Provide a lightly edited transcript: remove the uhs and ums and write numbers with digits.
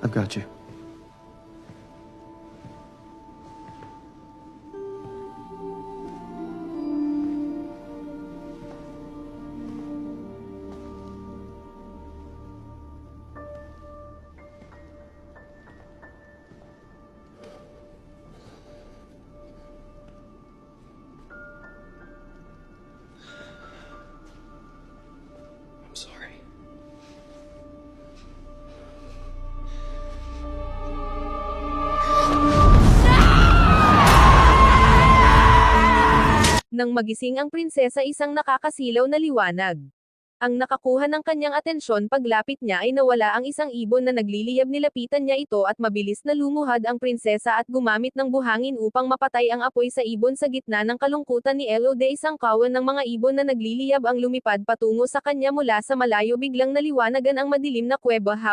I've got you. I'm sorry. Nang magising ang prinsesa, isang nakakasilaw na liwanag ang nakakuha ng kanyang atensyon. Paglapit niya ay nawala ang isang ibon na nagliliyab. Nilapitan niya ito at mabilis na lumuhad ang prinsesa at gumamit ng buhangin upang mapatay ang apoy sa ibon. Sa gitna ng kalungkutan ni Elodie, isang kawan ng mga ibon na nagliliyab ang lumipad patungo sa kanya mula sa malayo. Biglang naliwanagan ang madilim na kuweba habang